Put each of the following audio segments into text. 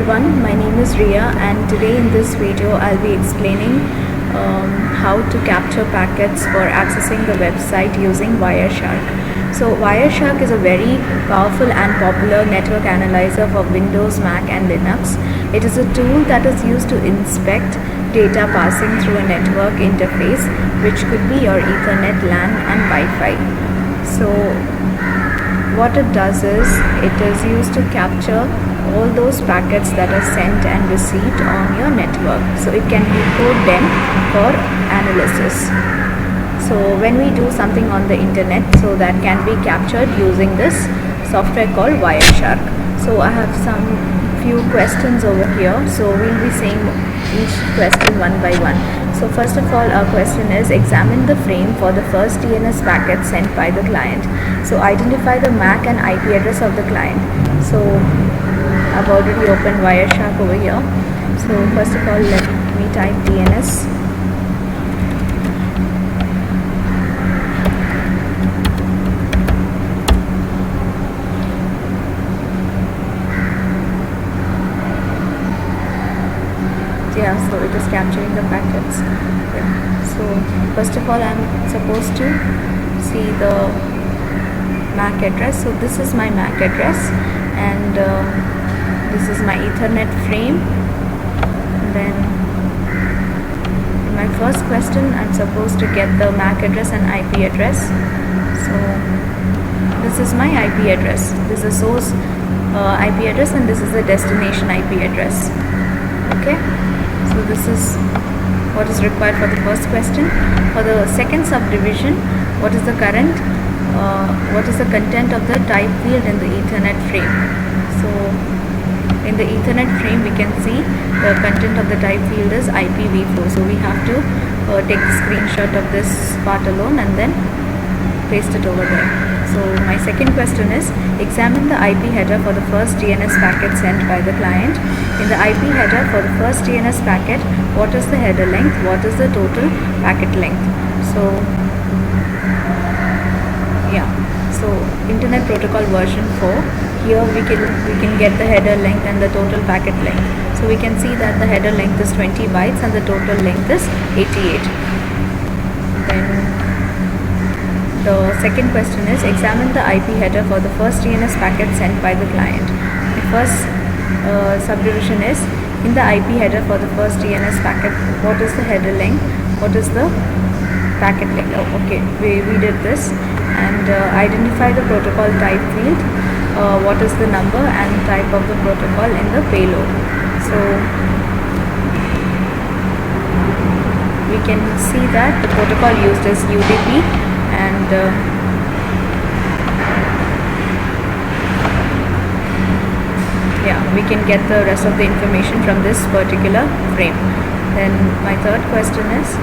everyone, my name is Ria, and today in this video I'll be explaining how to capture packets for accessing the website using Wireshark. So Wireshark is a very powerful and popular network analyzer for Windows, Mac and Linux. It is a tool that is used to inspect data passing through a network interface, which could be your Ethernet, LAN and Wi-Fi. So what it does is, it is used to capture all those packets that are sent and received on your network. So it can decode them for analysis. So when we do something on the internet, so that can be captured using this software called Wireshark. So I have some few questions over here. So we'll be saying each question one by one. So first of all, our question is, examine the frame for the first DNS packet sent by the client. So identify the MAC and IP address of the client. So I've already opened Wireshark over here. So first of all, let me type DNS. Yeah, so it is capturing the packets. Yeah. So first of all, I'm supposed to see the MAC address. So this is my MAC address, and this is my Ethernet frame. And then in my first question, I'm supposed to get the MAC address and IP address. So this is my IP address. This is source IP address, and this is the destination IP address. Okay. So this is what is required for the first question. For the second subdivision, what is the content of the type field in the Ethernet frame? So in the Ethernet frame, we can see the content of the type field is IPv4. So we have to take the screenshot of this part alone and then paste it over there. So my second question is, examine the IP header for the first DNS packet sent by the client. In the IP header for the first DNS packet, what is the header length? What is the total packet length? So yeah, so Internet Protocol version 4. Here we can get the header length and the total packet length. So we can see that the header length is 20 bytes and the total length is 88. Then the second question is, examine the IP header for the first DNS packet sent by the client. The first subdivision is, in the IP header for the first DNS packet, what is the header length? What is the packet length? Oh, okay, we did this. And identify the protocol type field. What is the number and type of the protocol in the payload? So we can see that the protocol used is UDP, and yeah, we can get the rest of the information from this particular frame. Then my third question is,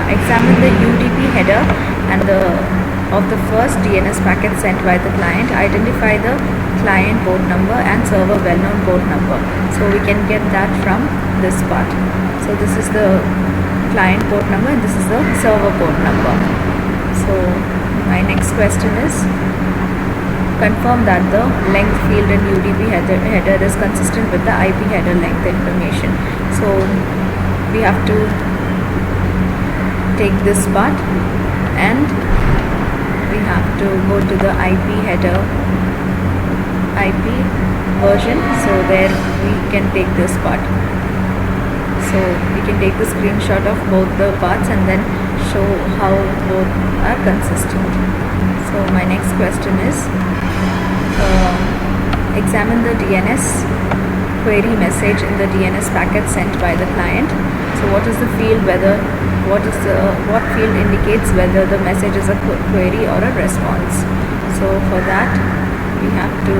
examine the UDP header and of the first DNS packet sent by the client. Identify the client port number and server well-known port number. So we can get that from this part. So this is the client port number and this is the server port number. So my next question is, confirm that the length field in UDP header is consistent with the IP header length information. So we have to take this part and we have to go to the IP header IP version. So there we can take this part. So we can take the screenshot of both the parts and then show how both are consistent. So my next question is, examine the DNS query message in the DNS packet sent by the client. So what is the field, what field indicates whether the message is a query or a response? So for that we have to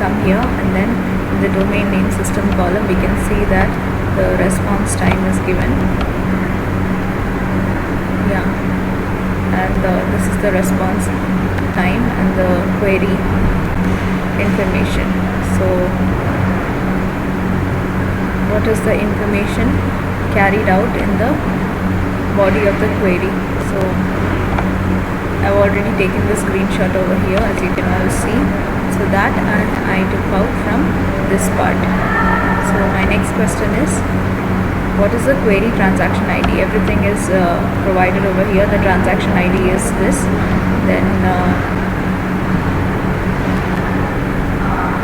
come here, and then in the domain name system column we can see that the response time is given. Yeah, and this is the response time and the query information. So what is the information carried out in the body of the query? So I've already taken the screenshot over here, as you can all see. So that, and I took out from this part. So my next question is, what is the query transaction ID? Everything is provided over here. The transaction ID is this. Then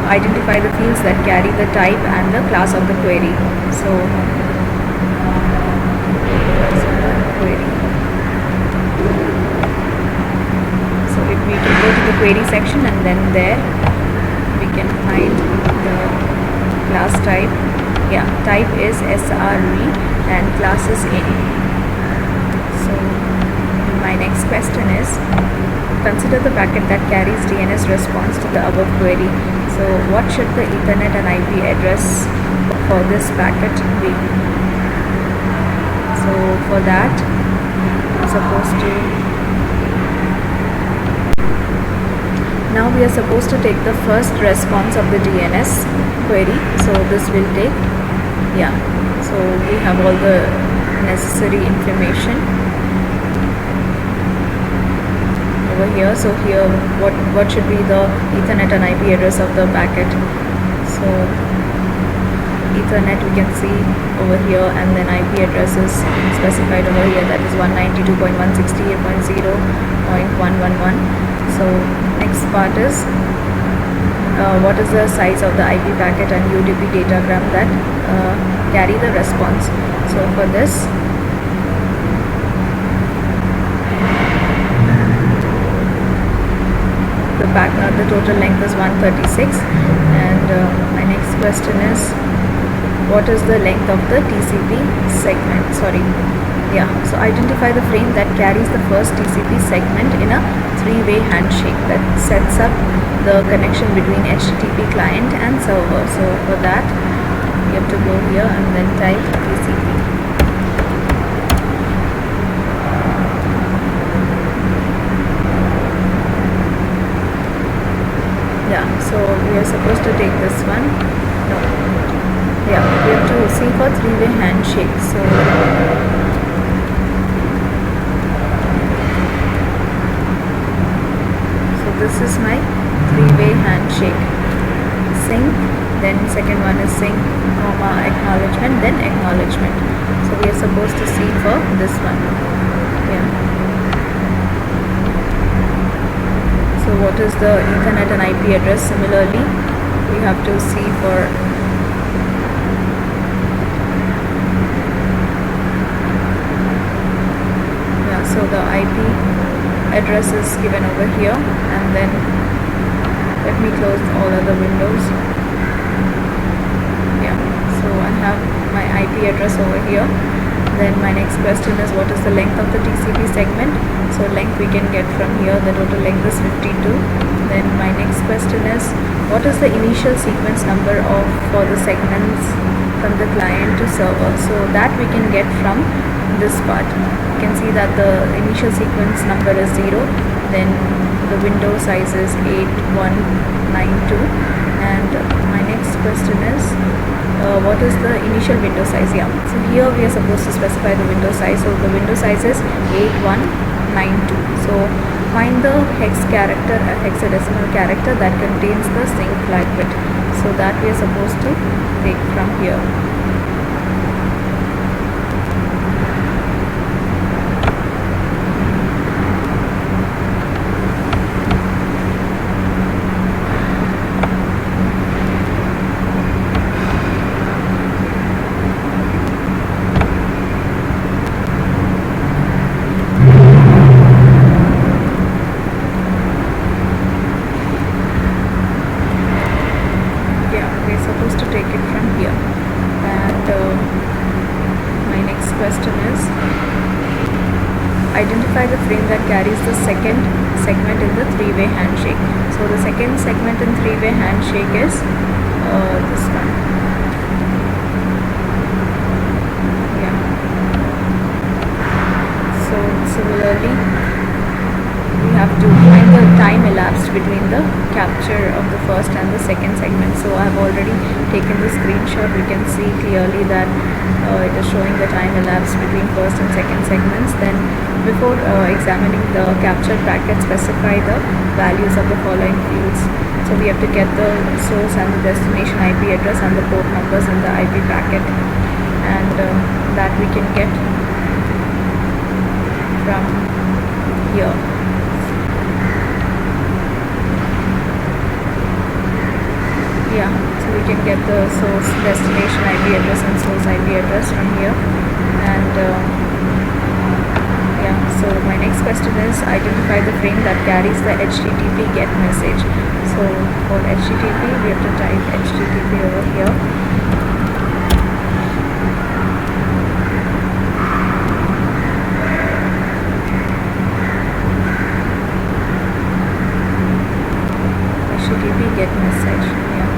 identify the fields that carry the type and the class of the query. So query. So if we can go to the query section, and then there we can find the class type. Yeah, type is SRV and class is any. So my next question is, consider the packet that carries DNS response to the above query. So what should the Ethernet and IP address for this packet be? So for that, now we are supposed to take the first response of the DNS query. So this will take, yeah, so we have all the necessary information over here. So here, what should be the Ethernet and IP address of the packet? So Ethernet we can see over here, and then IP address is specified over here, that is 192.168.0.111. So next part is, what is the size of the IP packet and UDP datagram that carry the response. So for this, the total length is 136, and my next question is, what is the length of the TCP segment? So identify the frame that carries the first TCP segment in a three-way handshake that sets up the connection between HTTP client and server. So for that, you have to go here and then type TCP. Yeah, so we are supposed to take this one. No. Yeah, we have to see for three-way handshake. So this is my three-way handshake. Sync, then second one is sync, comma, acknowledgement, then acknowledgement. So we are supposed to see for this one. Yeah. So what is the Ethernet and IP address? Similarly, we have to see for so the IP address is given over here, and then let me close all other windows. Yeah, so I have my IP address over here. Then my next question is, what is the length of the TCP segment? So length we can get from here, the total length is 52. Then my next question is, what is the initial sequence number for the segments from the client to server? So that we can get from this part. You can see that the initial sequence number is 0, then the window size is 8192, and my next question is, what is the initial window size? Yeah, so here we are supposed to specify the window size. So the window size is 8192. So find the hexadecimal character that contains the sync flag bit. So that we are supposed to take from here. Identify the frame that carries the second segment in the three-way handshake. So the second segment in three-way handshake is this one. Yeah. So similarly, we have to find the time elapsed between the capture of the first and the second segment. So I have already taken the screenshot. We can see clearly that it is showing the time elapsed between first and second segments. Then before examining the captured packet, specify the values of the following fields. So we have to get the source and the destination IP address and the port numbers in the IP packet, and that we can get from here. Yeah, so we can get the source, destination IP address and source IP address from here. And yeah, so my next question is identify the frame that carries the HTTP GET message. So for HTTP we have to type HTTP over here. HTTP GET message. Yeah.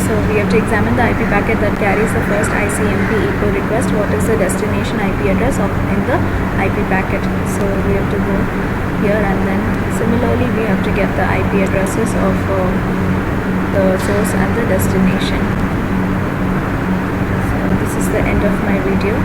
So we have to examine the IP packet that carries the first ICMP echo request. What is the destination IP address in the IP packet? So we have to go here, and then similarly we have to get the IP addresses of the source and the destination. So this is the end of my video.